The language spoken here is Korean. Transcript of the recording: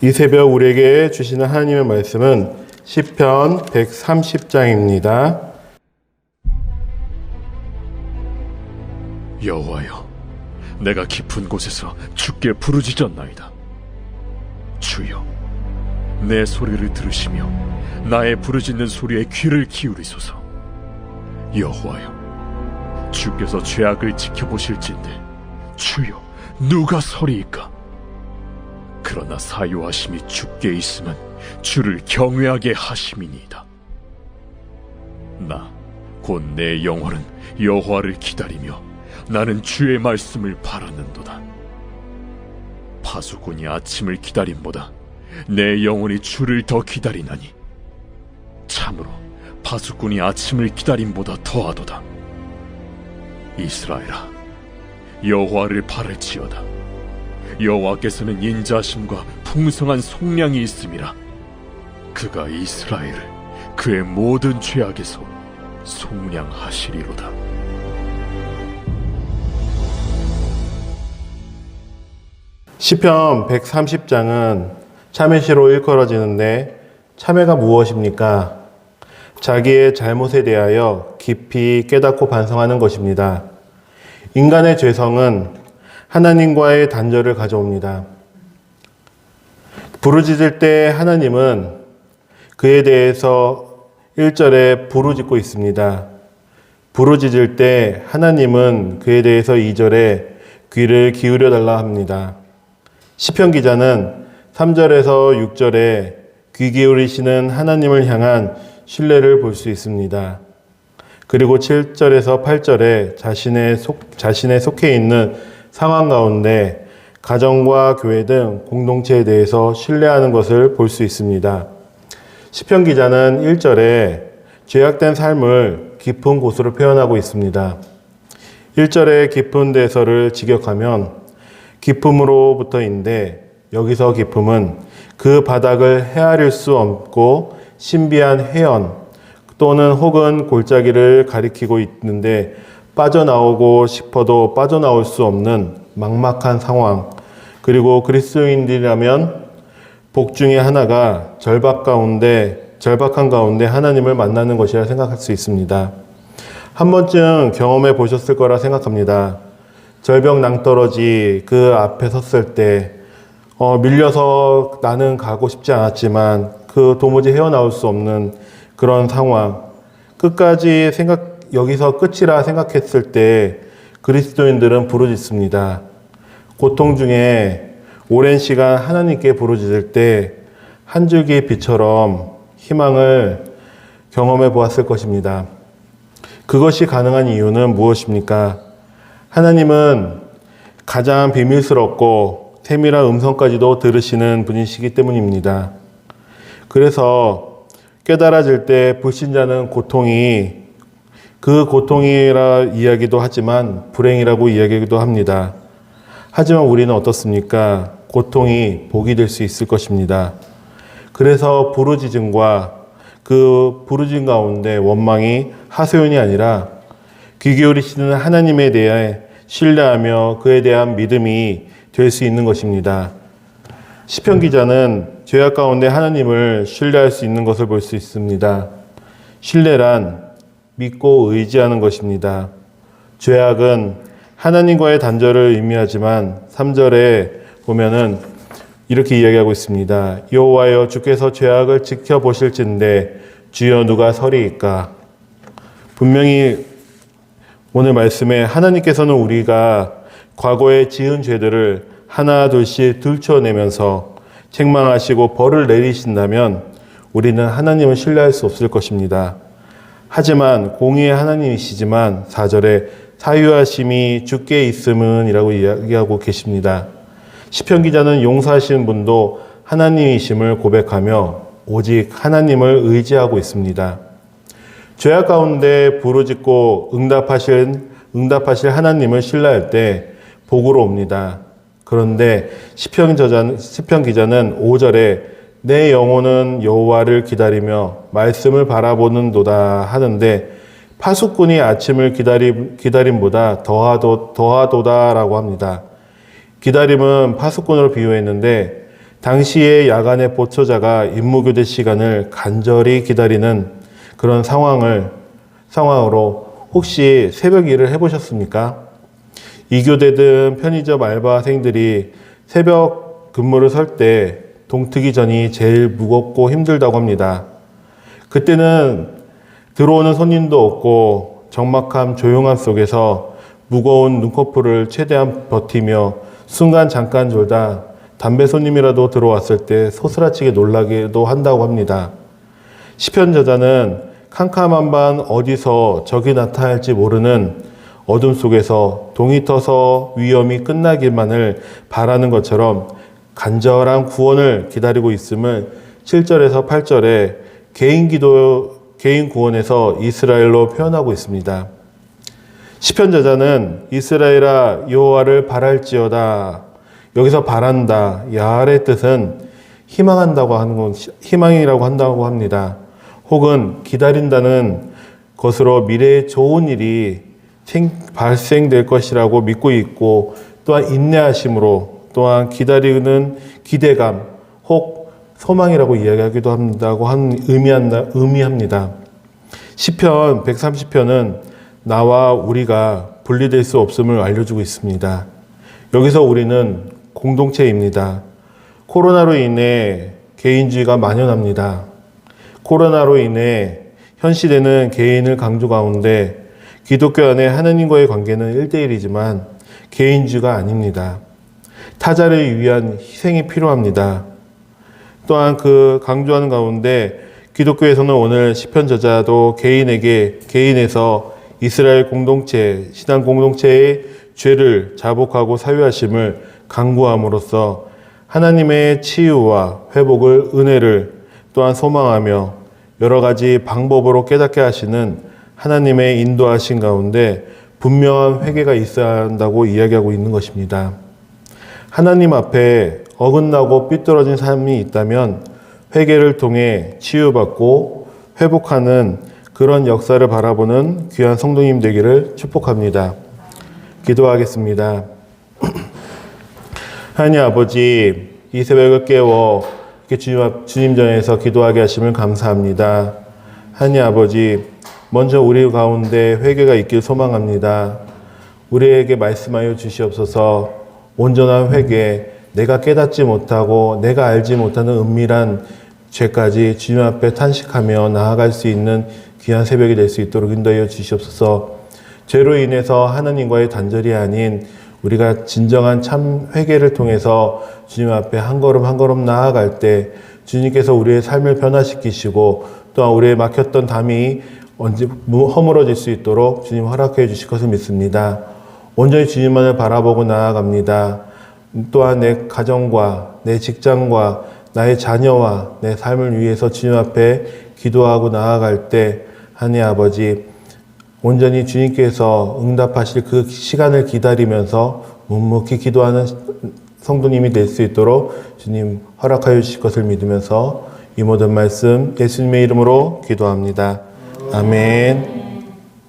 이 새벽 우리에게 주시는 하나님의 말씀은 시편 130장입니다. 여호와여, 내가 깊은 곳에서 주께 부르짖었나이다. 주여, 내 소리를 들으시며 나의 부르짖는 소리에 귀를 기울이소서. 여호와여, 주께서 죄악을 지켜보실진데 주여, 누가 서리이까? 그러나 사요하심이 주께 있음은 주를 경외하게 하심이니이다. 나 곧 내 영혼은 여호와를 기다리며 나는 주의 말씀을 바라는도다. 파수꾼이 아침을 기다림보다 내 영혼이 주를 더 기다리나니 참으로 파수꾼이 아침을 기다림보다 더하도다. 이스라엘아, 여호와를 바랄지어다. 여호와께서는 인자하심과 풍성한 속량이 있음이라. 그가 이스라엘을 그의 모든 죄악에서 속량하시리로다. 시편 130장은 참회시로 일컬어지는데 참회가 무엇입니까? 자기의 잘못에 대하여 깊이 깨닫고 반성하는 것입니다. 인간의 죄성은 하나님과의 단절을 가져옵니다. 부르짖을 때 하나님은 그에 대해서 1절에 부르짖고 있습니다. 부르짖을 때 하나님은 그에 대해서 2절에 귀를 기울여 달라 합니다. 시편 기자는 3절에서 6절에 귀 기울이시는 하나님을 향한 신뢰를 볼 수 있습니다. 그리고 7절에서 8절에 자신의 속해 있는 상황 가운데 가정과 교회 등 공동체에 대해서 신뢰하는 것을 볼 수 있습니다. 시편 기자는 1절에 죄악된 삶을 깊은 곳으로 표현하고 있습니다. 1절의 깊은 데서를 직역하면 깊음으로부터인데 여기서 깊음은 그 바닥을 헤아릴 수 없고 신비한 해연 또는 혹은 골짜기를 가리키고 있는데 빠져나오고 싶어도 빠져나올 수 없는 막막한 상황, 그리고 그리스도인들이라면 복 중에 하나가 절박한 가운데 하나님을 만나는 것이라 생각할 수 있습니다. 한 번쯤 경험해 보셨을 거라 생각합니다. 절벽 낭떠러지 그 앞에 섰을 때 밀려서 나는 가고 싶지 않았지만 그 도무지 헤어나올 수 없는 그런 상황, 끝까지 여기서 끝이라 생각했을 때 그리스도인들은 부르짖습니다. 고통 중에 오랜 시간 하나님께 부르짖을 때 한 줄기 빛처럼 희망을 경험해 보았을 것입니다. 그것이 가능한 이유는 무엇입니까? 하나님은 가장 비밀스럽고 세밀한 음성까지도 들으시는 분이시기 때문입니다. 그래서 깨달아질 때 불신자는 그 고통이라 이야기도 하지만 불행이라고 이야기도 합니다. 하지만 우리는 어떻습니까? 고통이 복이 될 수 있을 것입니다. 그래서 부르짖음과 그 부르짖음 가운데 원망이 하소연이 아니라 귀 기울이시는 하나님에 대해 신뢰하며 그에 대한 믿음이 될 수 있는 것입니다. 시편 기자는 죄악 가운데 하나님을 신뢰할 수 있는 것을 볼 수 있습니다. 신뢰란 믿고 의지하는 것입니다. 죄악은 하나님과의 단절을 의미하지만 3절에 보면은 이렇게 이야기하고 있습니다. 여호와여, 주께서 죄악을 지켜보실진데 주여 누가 서리이까? 분명히 오늘 말씀에 하나님께서는 우리가 과거에 지은 죄들을 하나 둘씩 들춰내면서 책망하시고 벌을 내리신다면 우리는 하나님을 신뢰할 수 없을 것입니다. 하지만 공의의 하나님이시지만 4절에 사유하심이 주께 있음은 이라고 이야기하고 계십니다. 시편 기자는 용서하시는 분도 하나님이심을 고백하며 오직 하나님을 의지하고 있습니다. 죄악 가운데 부르짖고 응답하실 하나님을 신뢰할 때 복으로 옵니다. 그런데 시편 기자는 5절에 내 영혼은 여호와를 기다리며 말씀을 바라보는도다 하는데 파수꾼이 아침을 기다림보다 더하도다라고 합니다. 기다림은 파수꾼으로 비유했는데 당시의 야간의 보초자가 임무교대 시간을 간절히 기다리는 그런 상황으로 혹시 새벽 일을 해보셨습니까? 이교대든 편의점 알바생들이 새벽 근무를 설 때 동트기 전이 제일 무겁고 힘들다고 합니다. 그때는 들어오는 손님도 없고 적막함 조용함 속에서 무거운 눈꺼풀을 최대한 버티며 순간 잠깐 졸다 담배 손님이라도 들어왔을 때 소스라치게 놀라기도 한다고 합니다. 시편 저자는 캄캄한 밤 어디서 적이 나타날지 모르는 어둠 속에서 동이 터서 위험이 끝나기만을 바라는 것처럼 간절한 구원을 기다리고 있음을 7절에서 8절에 개인 구원에서 이스라엘로 표현하고 있습니다. 시편 저자는 이스라엘아 여호와를 바랄지어다. 여기서 바란다. 야알의 뜻은 희망이라고 한다고 합니다. 혹은 기다린다는 것으로 미래에 좋은 일이 발생될 것이라고 믿고 있고 또한 인내하심으로 또한 기다리는 기대감 혹 소망이라고 이야기하기도 의미합니다. 시편 130편은 나와 우리가 분리될 수 없음을 알려주고 있습니다. 여기서 우리는 공동체입니다. 코로나로 인해 개인주의가 만연합니다. 코로나로 인해 현 시대는 개인을 강조 가운데 기독교 안에 하나님과의 관계는 1대1이지만 개인주의가 아닙니다. 타자를 위한 희생이 필요합니다. 또한 그 강조하는 가운데 기독교에서는 오늘 시편 저자도 개인에서 이스라엘 공동체, 신앙 공동체의 죄를 자복하고 사유하심을 강구함으로써 하나님의 치유와 회복을 은혜를 또한 소망하며 여러 가지 방법으로 깨닫게 하시는 하나님의 인도하신 가운데 분명한 회개가 있어야 한다고 이야기하고 있는 것입니다. 하나님 앞에 어긋나고 삐뚤어진 삶이 있다면 회개를 통해 치유받고 회복하는 그런 역사를 바라보는 귀한 성도님 되기를 축복합니다. 기도하겠습니다. 하나님 아버지, 이 새벽을 깨워 이렇게 주님 전에서 기도하게 하심을 감사합니다. 하나님 아버지, 먼저 우리 가운데 회개가 있길 소망합니다. 우리에게 말씀하여 주시옵소서. 온전한 회개, 내가 깨닫지 못하고 내가 알지 못하는 은밀한 죄까지 주님 앞에 탄식하며 나아갈 수 있는 귀한 새벽이 될 수 있도록 인도하여 주시옵소서. 죄로 인해서 하나님과의 단절이 아닌 우리가 진정한 참 회개를 통해서 주님 앞에 한 걸음 한 걸음 나아갈 때 주님께서 우리의 삶을 변화시키시고 또한 우리의 막혔던 담이 언제 허물어질 수 있도록 주님 허락해 주실 것을 믿습니다. 온전히 주님만을 바라보고 나아갑니다. 또한 내 가정과 내 직장과 나의 자녀와 내 삶을 위해서 주님 앞에 기도하고 나아갈 때 하나님 아버지 온전히 주님께서 응답하실 그 시간을 기다리면서 묵묵히 기도하는 성도님이 될 수 있도록 주님 허락하여 주실 것을 믿으면서 이 모든 말씀 예수님의 이름으로 기도합니다. 아멘.